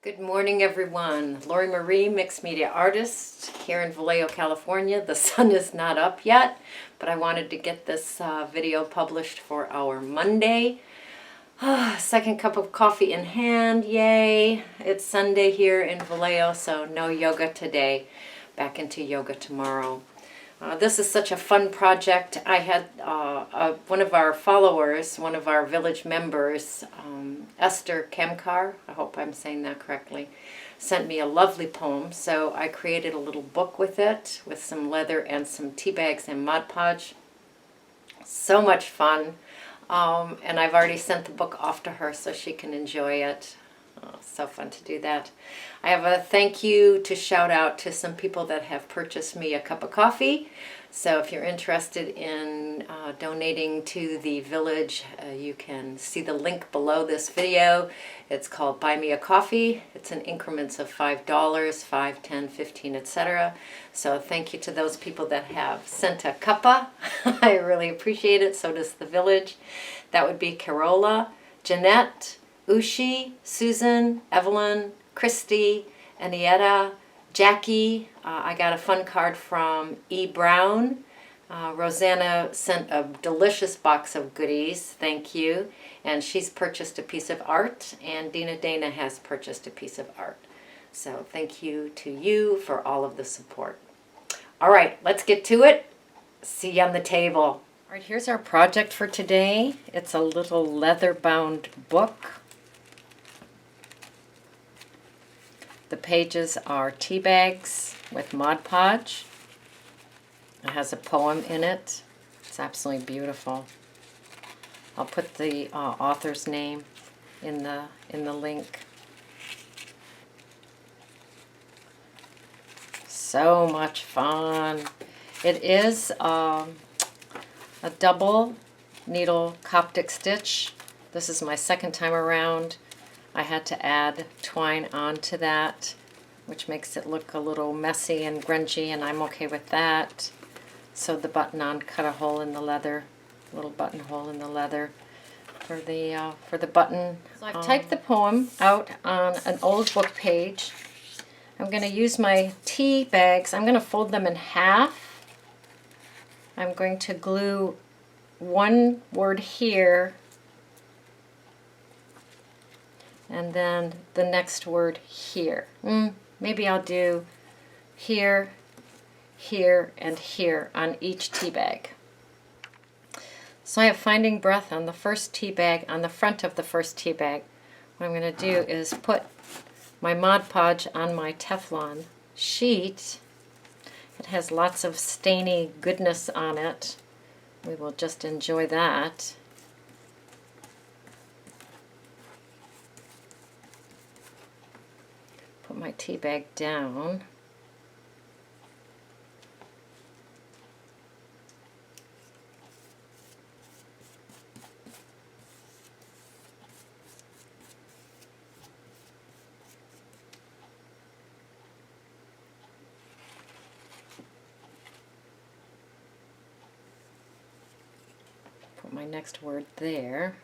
Good morning, everyone. Lori Marie, mixed media artist here in Vallejo, California. The sun is not up yet, but I wanted to get this video published for our Monday. Second cup of coffee in hand, yay. It's Sunday here in Vallejo, so no yoga today. Back into yoga tomorrow. This is such a fun project. I had one of our followers, one of our village members, Esther Kamkar, I hope I'm saying that correctly, sent me a lovely poem. So I created a little book with it, with some leather and some tea bags and Mod Podge. So much fun. And I've already sent the book off to her so she can enjoy it. Oh, so fun to do that. I have a thank you to shout out to some people that have purchased me a cup of coffee. So if you're interested in donating to the village, you can see the link below this video. It's called Buy Me a Coffee. It's in increments of $5, $5, $10, $15, etc. So thank you to those people that have sent a cuppa. I really appreciate it. So does the village. That would be Carola, Jeanette, Ushi, Susan, Evelyn, Christy, Anietta, Jackie. I got a fun card from E. Brown. Rosanna sent a delicious box of goodies, thank you. And she's purchased a piece of art, and Dana has purchased a piece of art. So thank you to you for all of the support. All right, let's get to it. See you on the table. All right, here's our project for today. It's a little leather-bound book. The pages are tea bags with Mod Podge. It has a poem in it. It's absolutely beautiful. I'll put the author's name in the link. So much fun. It is a double needle Coptic stitch. This is my second time around. I had to add twine onto that, which makes it look a little messy and grungy, and I'm okay with that. Sewed the button on, cut a hole in the leather, a little buttonhole in the leather for the button. So I've typed the poem out on an old book page. I'm going to use my tea bags. I'm going to fold them in half. I'm going to glue one word here, and then the next word here. Maybe I'll do here, here, and here on each tea bag. So I have Finding Breath on the first tea bag, on the front of the first tea bag. What I'm going to do is put my Mod Podge on my Teflon sheet. It has lots of stainy goodness on it. We will just enjoy that. Put my tea bag down. Put my next word there.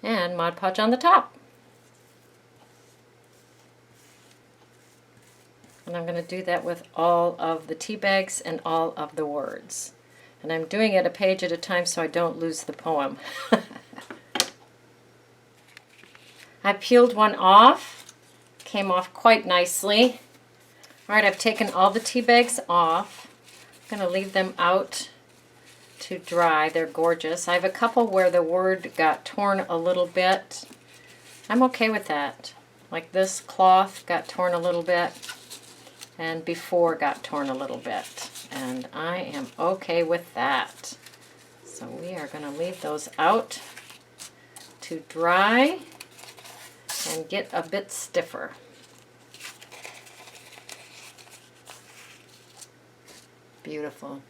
And Mod Podge on the top. And I'm going to do that with all of the tea bags and all of the words. And I'm doing it a page at a time so I don't lose the poem. I peeled one off. Came off quite nicely. Alright, I've taken all the tea bags off. I'm going to leave them out to dry. They're gorgeous. I have a couple where the word got torn a little bit. I'm okay with that. Like this cloth got torn a little bit, and before got torn a little bit, and I am okay with that. So we are going to leave those out to dry and get a bit stiffer. Beautiful.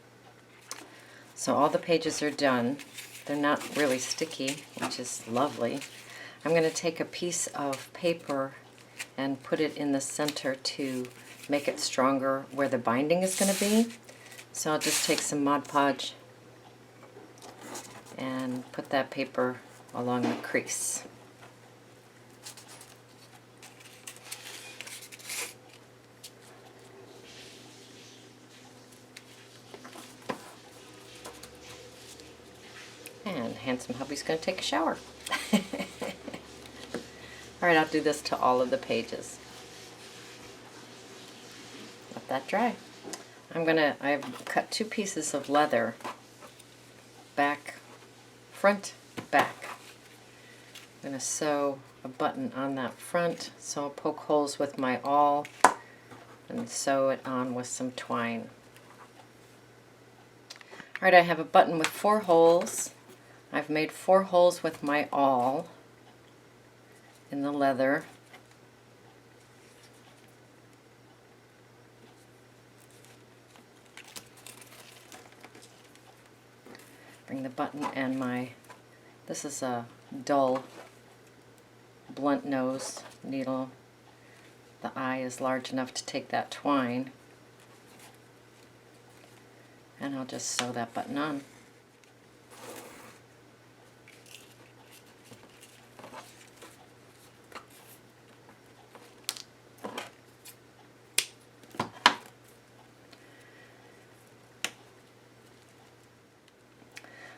So all the pages are done. They're not really sticky, which is lovely. I'm going to take a piece of paper and put it in the center to make it stronger where the binding is going to be. So I'll just take some Mod Podge and put that paper along the crease. handsome hubby's going to take a shower. Alright, I'll do this to all of the pages. Let that dry. I've cut 2 pieces of leather, back, front, back. I'm going to sew a button on that front, so I'll poke holes with my awl and sew it on with some twine. Alright, I have a button with 4 holes. I've made 4 holes with my awl in the leather. Bring the button and this is a dull blunt nose needle. The eye is large enough to take that twine. And I'll just sew that button on.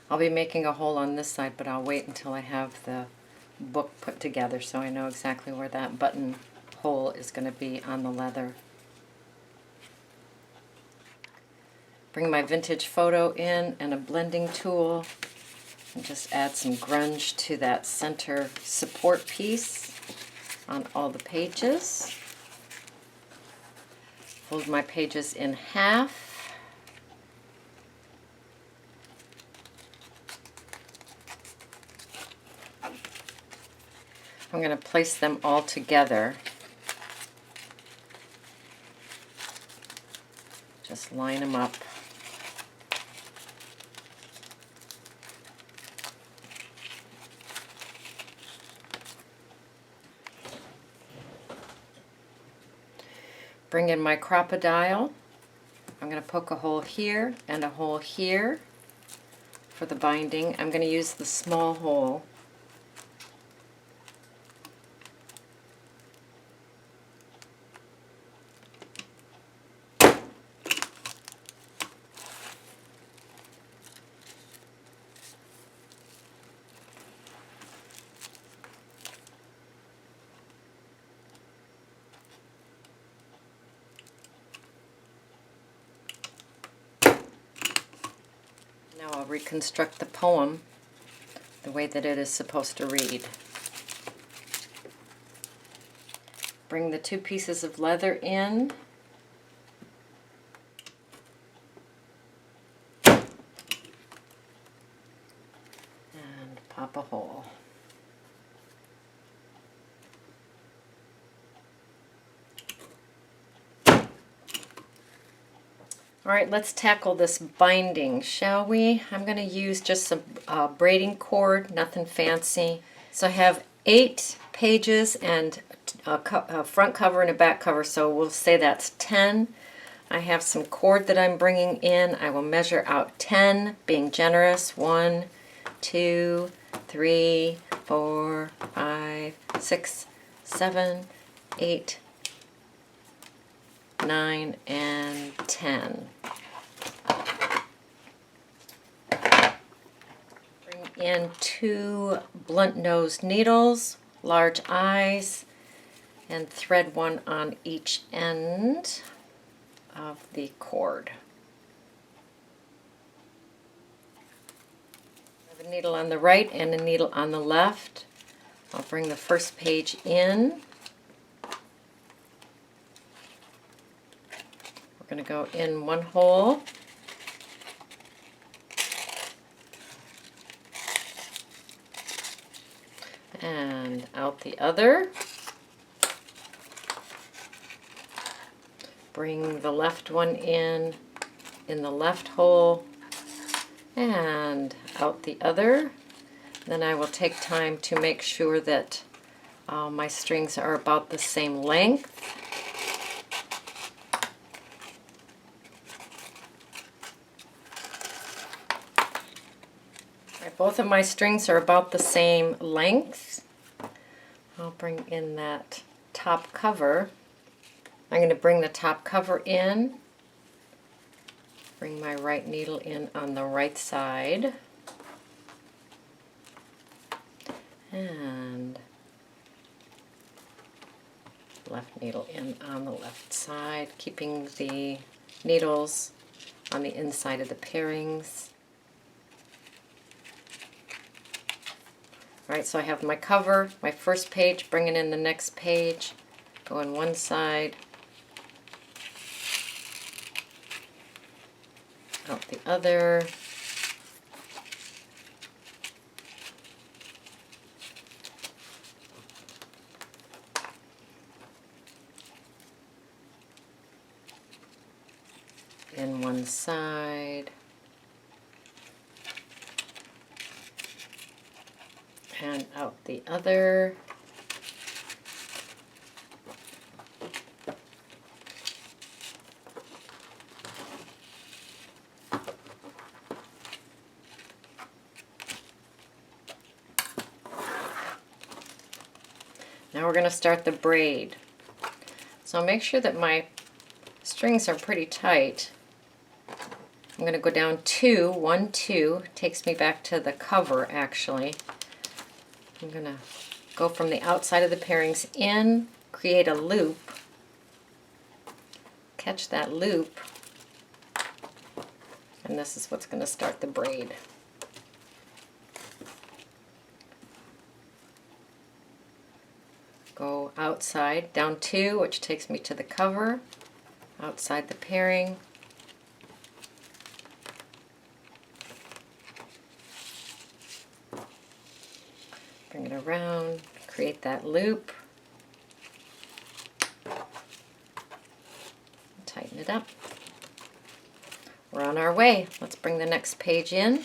I'll be making a hole on this side, but I'll wait until I have the book put together so I know exactly where that button hole is going to be on the leather. Bring my vintage photo in and a blending tool and just add some grunge to that center support piece on all the pages. Fold my pages in half. I'm going to place them all together. Just line them up. Bring in my crocodile. I'm going to poke a hole here and a hole here for the binding. I'm going to use the small hole. Now I'll reconstruct the poem the way that it is supposed to read. Bring the 2 pieces of leather in. And pop a hole. Alright, let's tackle this binding, shall we? I'm going to use just some braiding cord, nothing fancy. So I have 8 pages and a front cover and a back cover, so we'll say that's 10. I have some cord that I'm bringing in. I will measure out 10, being generous. 1, 2, 3, 4, 5, 6, 7, 8, 9, and 10. Bring in 2 blunt nose needles, large eyes, and thread one on each end of the cord. I have a needle on the right and a needle on the left. I'll bring the first page in. We're going to go in one hole. And out the other. Bring the left one in the left hole and out the other. Then I will take time to make sure that my strings are about the same length. Right, both of my strings are about the same length. I'll bring in that top cover. I'm going to bring the top cover in, bring my right needle in on the right side, And left needle in on the left side, keeping the needles on the inside of the pairings. Alright, so I have my cover, my first page, bringing in the next page, going one side, out the other. In one side. And out the other. Now we're going to start the braid. So make sure that my strings are pretty tight. I'm going to go down 2, 1, 2, takes me back to the cover actually. I'm going to go from the outside of the pairings in, create a loop, catch that loop, and this is what's going to start the braid. Go outside, down 2, which takes me to the cover, outside the pairing, bring it around, create that loop, tighten it up. We're on our way. Let's bring the next page in.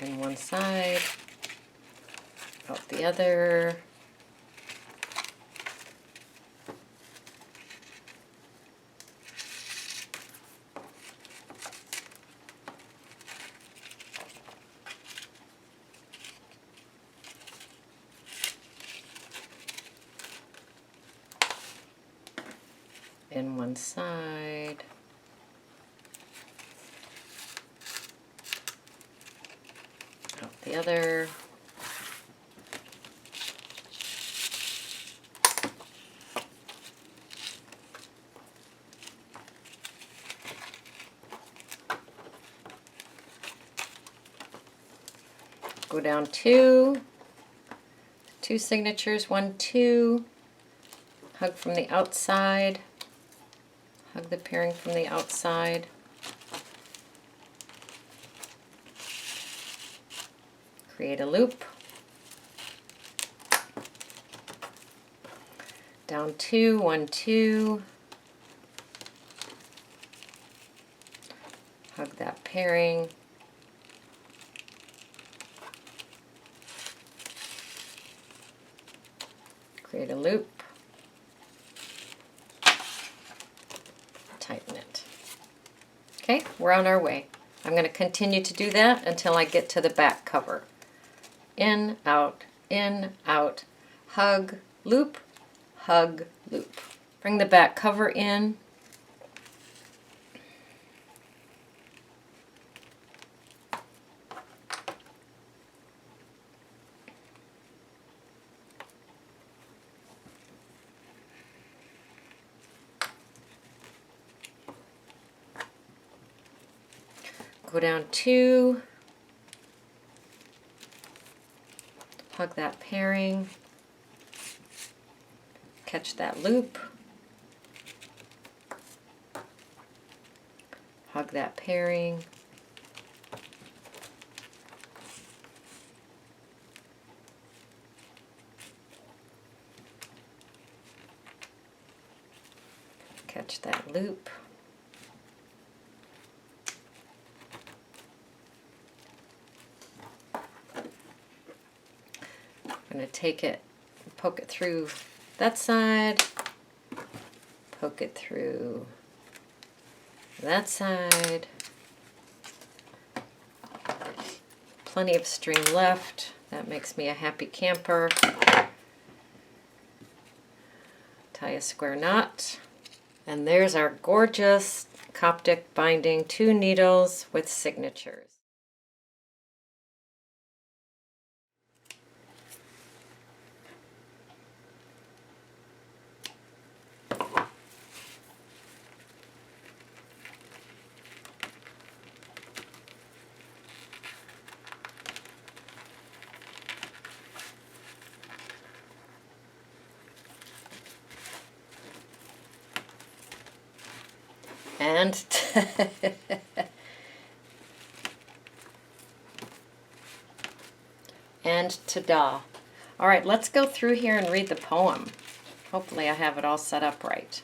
In one side, out the other. In one side, out the other, go down 2 signatures, 1, 2, hug from the outside. Hug the pairing from the outside. Create a loop. Down 2, 1, 2. Hug that pairing. Create a loop. Tighten it. Okay, we're on our way. I'm going to continue to do that until I get to the back cover. In, out, hug, loop, hug, loop. Bring the back cover in. Go down 2, hug that pairing, catch that loop, hug that pairing, catch that loop, I'm going to take it, poke it through that side, poke it through that side. Plenty of string left. That makes me a happy camper. Tie a square knot. And there's our gorgeous Coptic binding, 2 needles with signatures. And and ta-da. All right, let's go through here and read the poem. Hopefully I have it all set up right.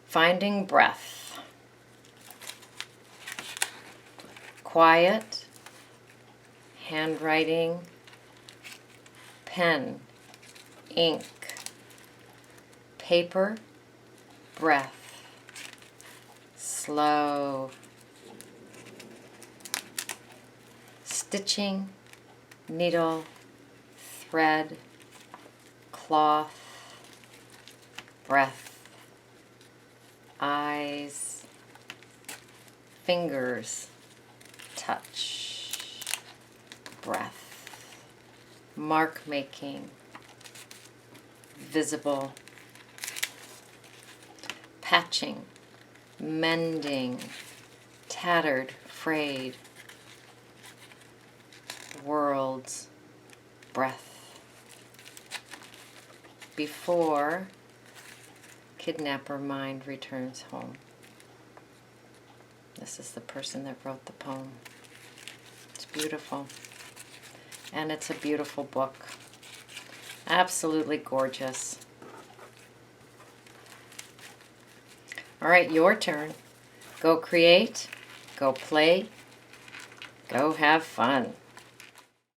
Finding breath. Quiet, handwriting, pen, ink, paper, breath, slow, stitching, needle, thread, cloth, breath, eyes, fingers, touch, breath, mark making, visible, patching, mending, tattered, frayed, worlds, breath, before kidnapper mind returns home. This is the person that wrote the poem. It's beautiful. And it's a beautiful book. Absolutely gorgeous. All right, your turn. Go create, go play, go have fun.